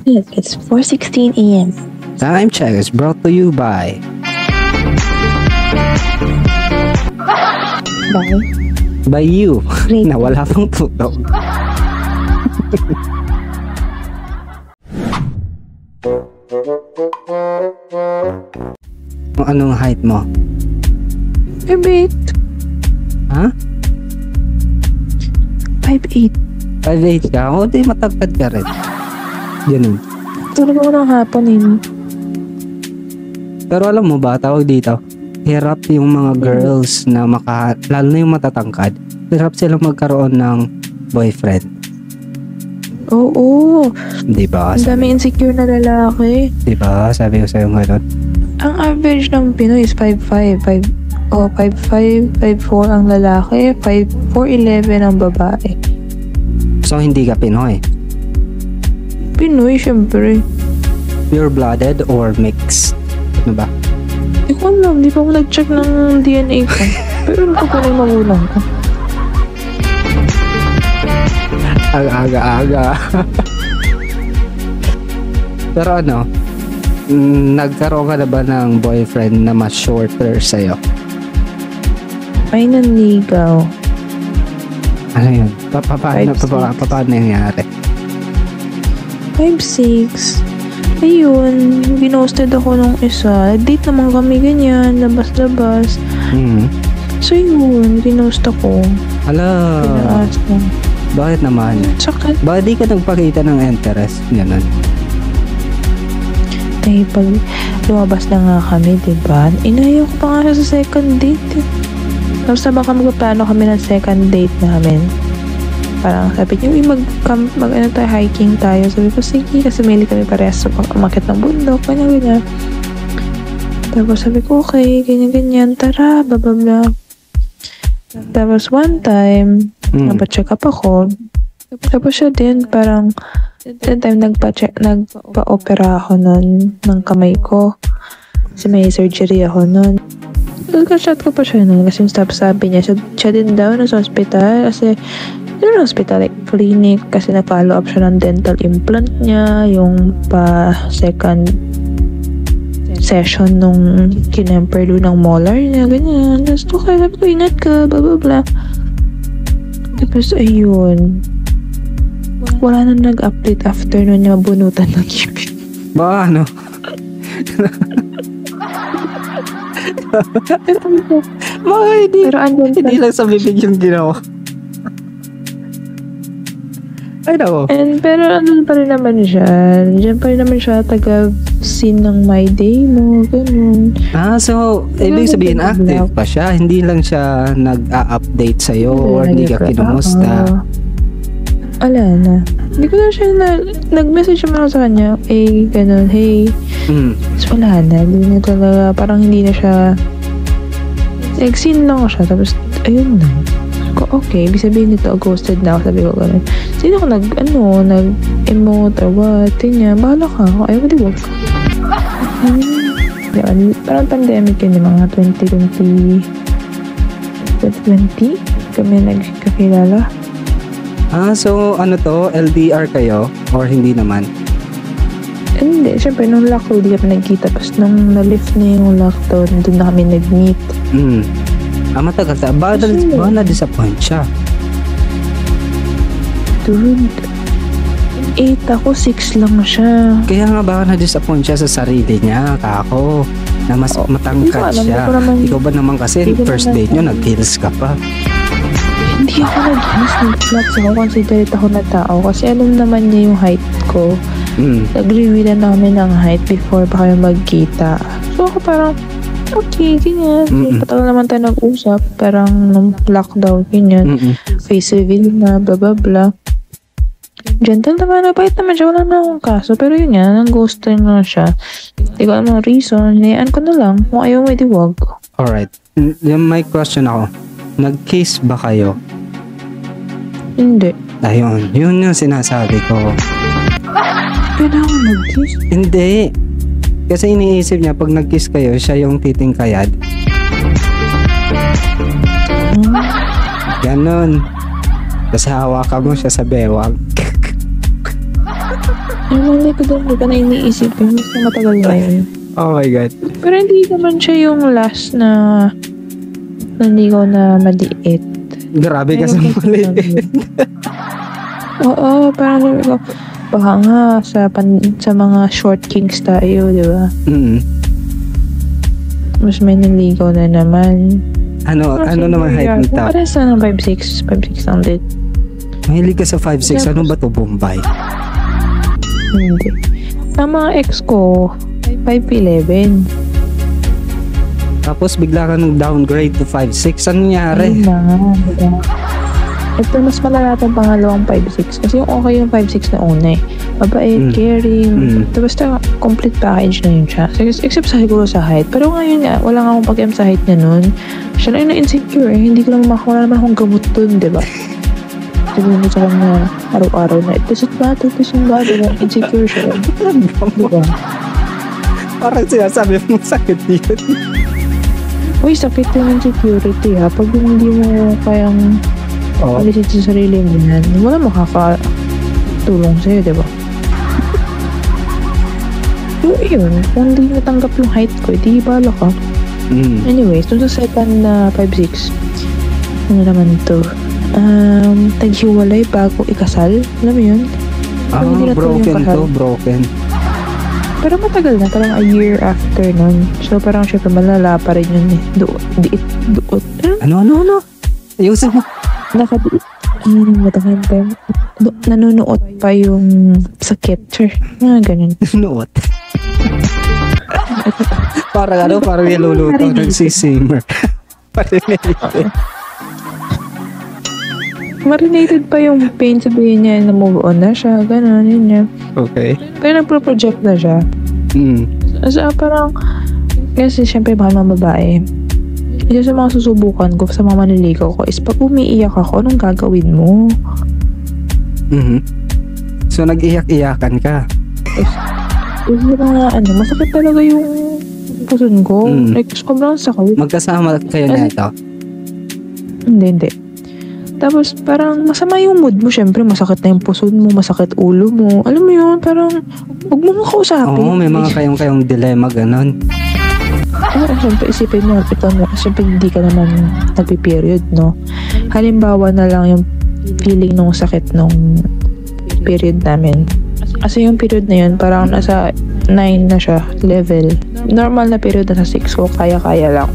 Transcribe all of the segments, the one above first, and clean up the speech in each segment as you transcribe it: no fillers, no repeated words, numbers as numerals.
It's 4:16 a.m. Time check is brought to you by you Great. na wala pang tutog. Anong height mo? 5'8". Ha? 5'8". 5'8 ka? O di matagkad ka rin. Ganun. Tulog ako ng hapon Pero alam mo ba, tawag dito, hirap yung mga girls na lalo na yung matatangkad, hirap silang magkaroon ng boyfriend. Oo. Diba? Ang dami insecure na lalaki. Diba? Sabi ko sa'yo ngayon. Ang average ng Pinoy is 5'5". 5'5", 5'4" ang lalaki, 4'11" ang babae. So, hindi ka Pinoy? Pinoy, syempre. Pure-blooded or mixed? Ano ba? Hindi ko alam, di pa ako nag-check ng DNA ko. Pero ano pa rin magulang ko? Aga-aga. Pero ano, nagkaroon ka na ba ng boyfriend na mas shorter sa'yo? May nanligaw. Ano yun? Paano nangyari? 5'6". Ayun, ginosted ako nung isa. Date naman kami ganyan, labas-labas. So yun, ginost ako. Hala, Pinaas ko. bakit naman? Tsaka, Bakit di ka nagpakita ng interest? Ganun. eh, pag lumabas na nga kami, diba? Inayaw ko pa nga siya sa second date. Tapos sabang kami magplano kami ng second date namin. Parang sabi niya, mag tayo, hiking tayo. Sabi ko, sige, kasi maili kami parehas sa umakit ng bundok, ganyan. Tapos sabi ko, okay, ganyan, tara, blah, blah, blah. Tapos one time, nagpa-check up ako. Tapos siya din, parang, that time nagpa-opera ako nun, ng kamay ko. Kasi may surgery ako nun. Nagka-chat ko pa siya nun, kasi sabi niya, siya din daw nasa hospital, kasi yun hospital, like clinic, kasi na-follow up siya ng dental implant niya, yung pa second session nung kinemper doon ng molar niya, ganyan. Tapos okay, sabi ko, ingat ka, blah, blah, blah. Tapos ayun, wala na nag-update after nun niya mabunutan ng ngipin. Ba, ano? Pero Hindi lang sa bibig yung ginawa. Ay, nako. Pero ano pa rin naman siya. Diyan pa rin naman siya taga-scene ng My Day mo. Ganun. So, ibig sabihin active pa siya. Hindi lang siya nag-a-update sa'yo or hindi ka kinumusta. Wala na. Hindi ko na siya nag-message naman ako sa kanya. Ganun. Hey. So, wala na. Hindi na talaga. Parang hindi na siya. Nag-scene lang siya. Tapos, ayun na. Okay, ibig sabihin nito, ghosted na ako, sabi ko gano'n. Sino ko nag-emote or what, ganyan, bahala ka, ayaw ko di-work. Yun, parang pandemic yun, yung mga 2020 kami nagkakilala. So ano to, LDR kayo or hindi naman? Hindi, syempre, nung lockdown, di kami nagkita, tapos nung na-lift na yung lockdown, doon na kami nag-meet. Matagal sa ba na-disappoint siya? Dude, 8 ako, 6 lang siya. Kaya nga baka na-disappoint siya sa sarili niya, kako, na mas matangkad siya. Ikaw ba naman kasi first date nyo, nag-heels ka pa? Hindi ako nag-heels, nag-flats ako, considerate ako na tao. Kasi alam naman niya yung height ko. Nag-review na namin ng height before pa kami magkita. So ako parang, okay, ganyan. Patagal naman tayo nag-usap. Parang nung lockdown, ganyan. Face reveal na, blah, blah, blah. Gentle naman, napahit naman siya. Wala na akong kaso. Pero yun nga, nang-ghosting na siya. Hindi ko alam ang reason. Hinayaan ko na lang. Kung ayaw mo, wag. Alright. May question ako. Nag-kiss ba kayo? Hindi. Ayun, yun yung sinasabi ko. Pwede ako mag-kiss? Hindi. Kasi iniisip niya, pag nag-kiss kayo, siya yung titingkayad. Ganon. Tapos hawakan mo siya sa bewang. Malay ko doon, di ka na iniisip yun. Mas na matagal na yun. Oh my God. Pero hindi naman siya yung last na nanligaw na maliit. Grabe ka sa maliit. Oo, parang sabi ko, baka nga sa mga short kings tayo, di ba? Mas may nanligaw na naman. Ano naman height ng top? Parang sa 5'6". 5'6" lang din. Mahilig ka sa 5'6". Ano ba to, Bombay? Hindi. Ang mga ex ko, 5'11". Tapos bigla ka nang downgrade to 5'6". Ano nangyari? Ayun na nga, diba? Ito, mas malala itong pangalawang 5'6". Kasi yung okay yung 5'6" na una eh. Mabait, caring. Basta complete package na yun siya. Except sa siguro sa height. Pero ngayon nga, wala nga akong pag-em sa height niya nun. Siya na yun na-insecure eh. Hindi ko naman wala naman akong gamot dun, diba? Sabihin ko sa kanya araw-araw na, does it matter? Diba? Insecure siya. Diba? Parang sinasabi mo sakit yun. Uy, sakit yung insecurity ha. Pag hindi mo kayang palisit sa sarili mo yan, wala makakatulong sa'yo, diba? So, yun. Kung hindi natanggap yung height ko, di bala ka. Anyways, dun sa second na 5'6", ano naman to? Taghiwalay bago ikasal. Alam mo yun? Broken. Pero matagal na, parang a year after nun. So parang syempre malala pa rin yun eh. Duot. Ano? Ayusin mo. Matagal pa. Nanunuot pa yung sakit. Sure. Ganun. Nanunuot. Parang niluluto. Nagsisimmer. Marinated pa yung pain, sabihin niya na move on na siya, gano'n, yun niya. Okay. Pero nagpo-project na siya. So, parang, kasi syempre mahal mga babae. Isa sa mga susubukan ko, sa mga maniligaw ko, is pag umiiyak ako, anong gagawin mo? So, nag-iyak-iyakan ka? Masakit talaga yung puson ko. Like, sobrang sakit. Magkasama kayo na ito? Hindi. Tapos parang masama yung mood mo, syempre masakit na yung puson mo, masakit ulo mo. Alam mo yun, parang huwag mo makausapin. Oo, may mga kayong dilemma, ganon. Syempre isipin mo, syempre hindi ka naman nagpi-period, no? Halimbawa na lang yung feeling nung sakit nung period namin. Kasi yung period na yun, parang nasa 9 na siya, level. Normal na period nasa 6 ko, kaya-kaya lang.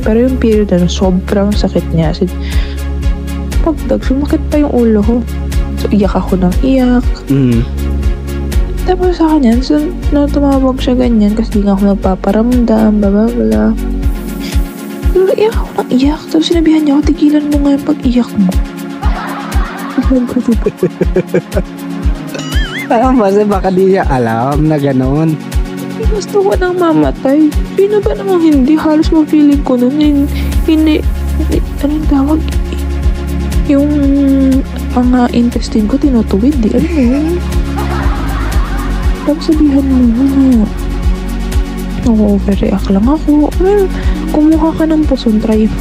Pero yung period na sobrang sakit niya. Pagdag, sumakit pa yung ulo ko. So, iyak ako ng iyak. Tapos sa kanya, so, tumawag siya ganyan kasi di nga ako nagpaparamdam, bla. Pero iyak ako ng iyak. Tapos sinabihan niya ako, tigilan mo nga yung pag-iyak mo. Parang kasi baka di niya alam na gano'n. Gusto ko nang mamatay. Sino ba namang hindi? Halos ma-feeling ko nun. Hindi. Anong tawag? Yung mga intestine ko tinutuwid, di alam mo yun. Tapos sabihan mo, overreact lang ako. Kumuha ka ng puson, try mo.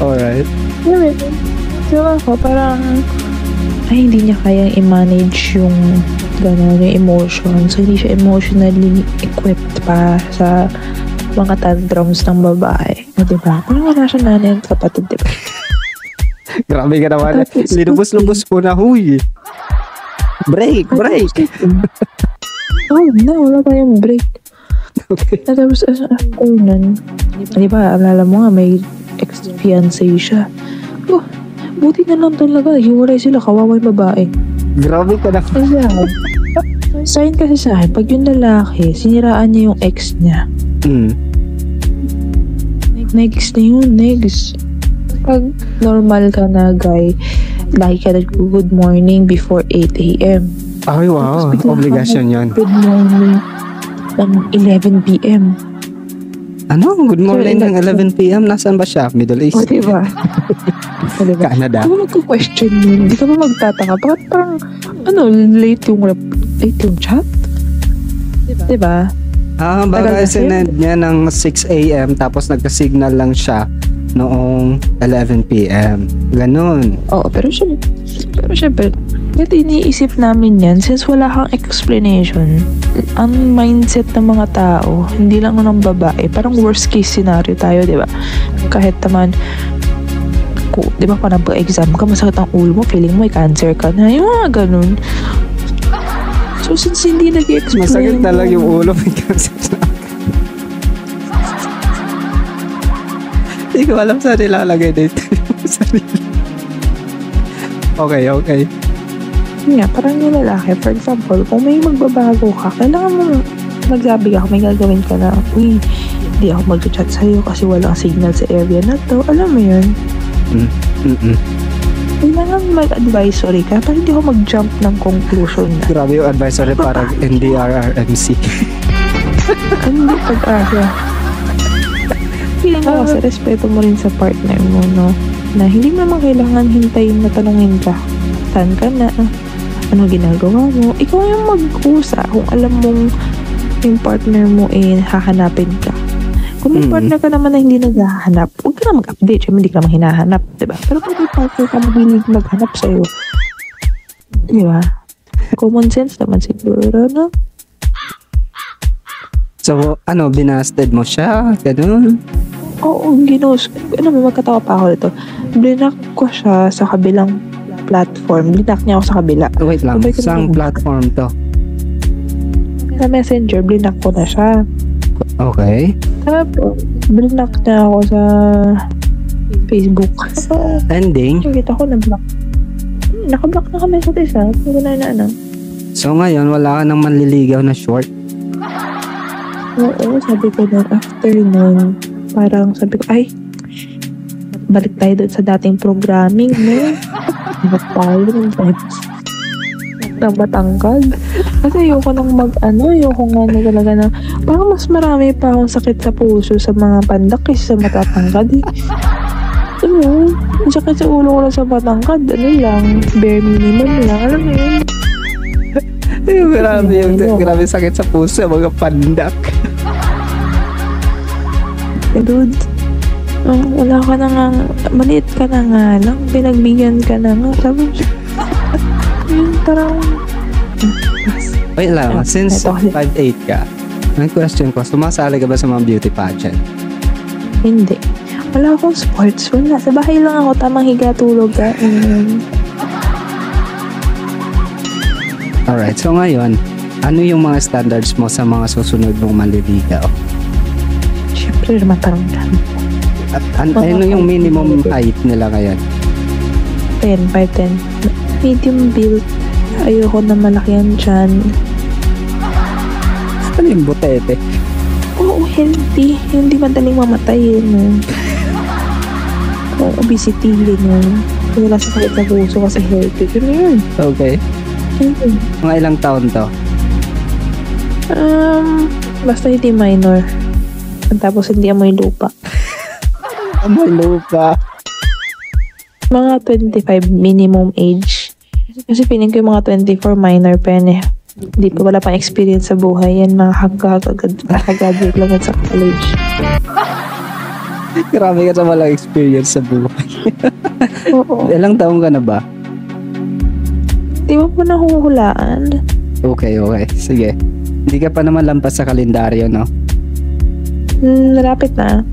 Alright. So ako, parang, hindi niya kayang i-manage yung gano'n, yung emotions. So, hindi siya emotionally equipped pa sa mga tantrums ng babae. Diba? Parang wala siya nanay at kapatid, diba? Grabe ka naman. Linubos-lubos po na, huy. Break. Wala pa yung break. Okay. Tapos, after nun, diba, alala mo nga, may ex-fiancé siya. Buti na lang talaga. Hiwalay sila, kawawa yung babae. Grabe ka na. Sign kasi sa akin, pag yung lalaki, siniraan niya yung ex niya. Next na yun, next. Pag normal ka na, guy, lagi ka nag-good morning before 8 a.m. Ay, wow. Obligasyon yan. Good morning ng 11 p.m. Ano? Good morning ng 11 p.m.? Nasaan ba siya? Middle East? Diba? Canada? Di ba magka-question yun? Di ka ba magtataka? Bakit parang, late yung chat? Diba? Baka sinend niya ng 6 a.m. tapos nagka-signal lang siya noong 11 p.m. Ganon. Oo, pero syempre, kahit iniisip namin yan, since wala kang explanation, ang mindset ng mga tao, hindi lang ng babae, parang worst case scenario tayo, di ba? Kahit naman, di ba parang pag-exam ka, masakit ang ulo mo, feeling mo may cancer ka na, yung mga ganun. So, since hindi nag-explain... Masakit talaga yung ulo, may cancer na. Hindi ko alam saan nilalagay dito yung sarili. Okay. Nga, parang yung lalaki, for example, kung may magbabago ka, kailangan mo magsabi ka, may gagawin ka na, uy, hindi ako mag-chat sa'yo kasi walang signal sa area na to. Alam mo yun? Kailangan mag-advisory ka para hindi ako mag-jump ng conclusion na. Grabe yung advisory parang NDRRMC. Hindi pag-asa. Feeling ko kasi respeto mo rin sa partner mo, no? Na hindi mo naman kailangan hintayin na tanungin ka. Saan ka na? Ano ginagawa mo? Ikaw yung mag-usa kung alam mong yung partner mo hahanapin ka. Kung may partner ka naman na hindi naghahanap, huwag ka na mag-update. Siyempre, hindi ka naman hinahanap, diba? Pero kung may partner ka mahilig maghanap sa'yo, diba? Common sense naman siguro, no? So, binasted mo siya? Ganun? Oo, magkatawa pa ako dito. Blinak ko siya sa kabilang platform. Blinak niya ako sa kabila. Wait lang, saan platform to? Sa Messenger, blinak ko na siya. Okay. Tapos, blinak niya ako sa Facebook. Ending? Nakita ko na-block. Naka-block na kami sa isa. So ngayon, wala ka nang manliligaw na short? Oo, sabi ko na after nun, parang sabi ko, ay, balik tayo doon sa dating programming, no? Balik tayo ng matangkad. Kasi ayoko nang ayoko nga na talaga na, parang mas marami pa akong sakit sa puso sa mga pandak kaysa sa matatangkad, eh. Ang sakit sa ulo ko lang sa matangkad, bare minimum lang, alam mo yun. Grabe sakit sa puso sa mga pandak. Dude, wala ka na nga, maliit ka na nga lang, pinagbigyan ka na nga, sabi yun, parang wait lang, since 5'8 ka, may question ko, sumasali ka ba sa mga beauty pageant? Hindi. Wala akong sports. Wala. Sa bahay lang ako, tamang higa, tulog ka. Alright, so ngayon, ano yung mga standards mo sa mga susunod mong manliligaw? Siyempre, matangkad. Ano yung minimum height nila ngayon? 5'10". Medium build. Ayoko na malaki yan dyan. Ano yung butete? Oo, healthy. Hindi madaling mamatay yun. Obesity yun. Wala sa sakit sa puso kasi healthy. Yun yun. Okay. Mga ilang taon to? Basta hindi minor. Tapos hindi amoy lupa. Amoy lupa? Mga 25 minimum age. Kasi feeling ko yung mga 24 minor pa yan eh. Hindi pa wala pang experience sa buhay. Yan mga hagagad lang sa college. Grabe ka sa walang experience sa buhay. Oo. Ilang taon ka na ba? Di ba po nahuhulaan? Okay. Sige. Hindi ka pa naman lampas sa kalendaryo, no? Malapit na.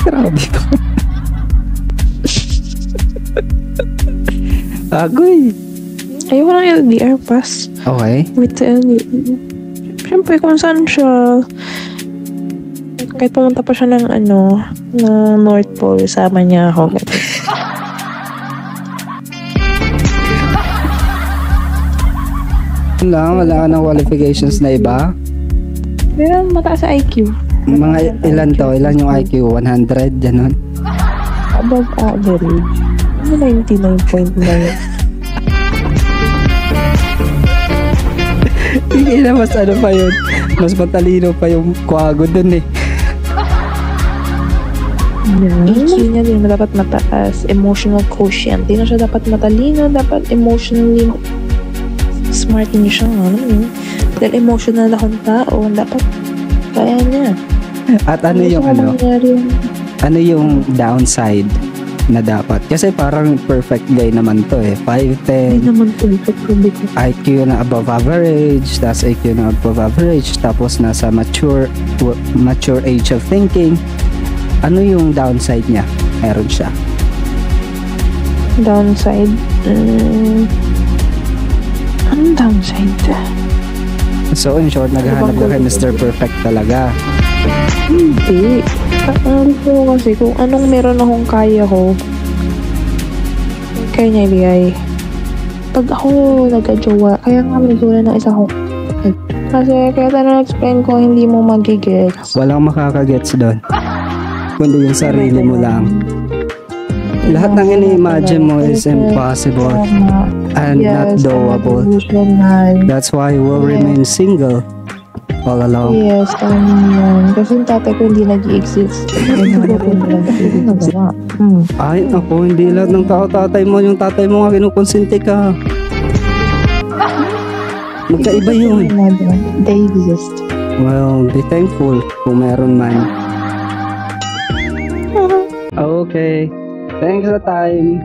Grabe ko. Agoy. Ayoko ng LDR pass. Okay. With the LDR. Siyempre kung saan siya. Kahit pumunta pa siya ng na North Pole, sama niya ako. Wala ka ng qualifications na iba? Pero mataas sa IQ. Mga ilan to? Ilan yung IQ? 100? Ganon? Above average. 99.9. Hindi na mas pa yun. Mas matalino pa yung kwago dun eh. EQ niya din dapat mataas. Emotional quotient. Hindi na siya dapat matalino. Dapat emotionally smart din siya. Dahil emotional akong tao. Dapat kaya niya. At ano yung ano? mangyari yun? Ano yung downside na dapat? Kasi parang perfect guy naman to eh. Hindi 5'10", naman perfect ko dito. IQ na above average, tapos IQ na above average, tapos nasa mature age of thinking. Ano yung downside niya? Meron siya. Downside? Anong downside? So in short, naghahanap ka kay Mr. Perfect talaga. Hindi. Ano ko kasi kung anong meron akong kaya ko, kaya niya ibigay. Pag ako nagka-jowa, kaya nga may jowa ng isa ko. Kasi kaya tayo na-explain ko, hindi mo magigets. Walang makakagets doon. Kundi yung sarili mo lang. Lahat ng ini-imagine mo is impossible and not doable. That's why we'll remain single all along. Yes, tama yan. Kasi yung tatay ko hindi nag-i-exist. Ay, ako, hindi lahat ng tao tatay mo. Yung tatay mo nga kinukonsinti ka. Magkaiba yun. They exist. Well, be thankful kung meron man. Okay. Thanks sa time.